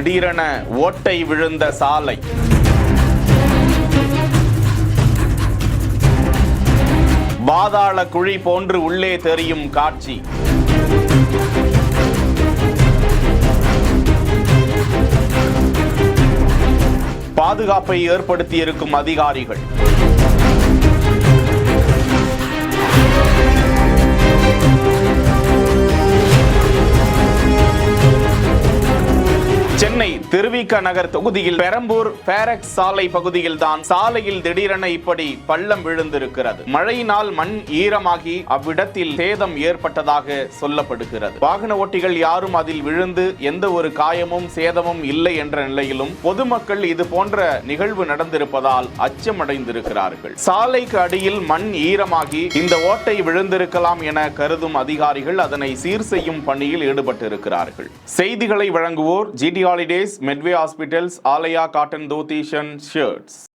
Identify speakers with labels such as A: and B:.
A: திடீரென ஓட்டை விழுந்த சாலை. பாதாள குழி போன்று உள்ளே தெரியும் காட்சி. பாதுகாப்பை ஏற்படுத்தியிருக்கும் அதிகாரிகள். சென்னை திருவிக நகர் தொகுதியில் பெரம்பூர் பேரக்ஸ் சாலை பகுதியில் தான் சாலையில் திடீரென இப்படி பள்ளம் விழுந்திருக்கிறது. மழையினால் மண் ஈரமாகி அவ்விடத்தில் சேதம் ஏற்பட்டதாக சொல்லப்படுகிறது. வாகன ஓட்டிகள் யாரும் அதில் விழுந்து எந்த ஒரு காயமும் சேதமும் இல்லை என்ற நிலையிலும் பொதுமக்கள் இது போன்ற நிகழ்வு நடந்திருப்பதால் அச்சமடைந்திருக்கிறார்கள். சாலைக்கு அடியில் மண் ஈரமாகி இந்த ஓட்டை விழுந்திருக்கலாம் என கருதும் அதிகாரிகள் அதனை சீர் செய்யும் பணியில் ஈடுபட்டிருக்கிறார்கள். செய்திகளை வழங்குவோர் GT Holidays, Medway Hospitals, Alaya Cotton Dhoties and Shirts.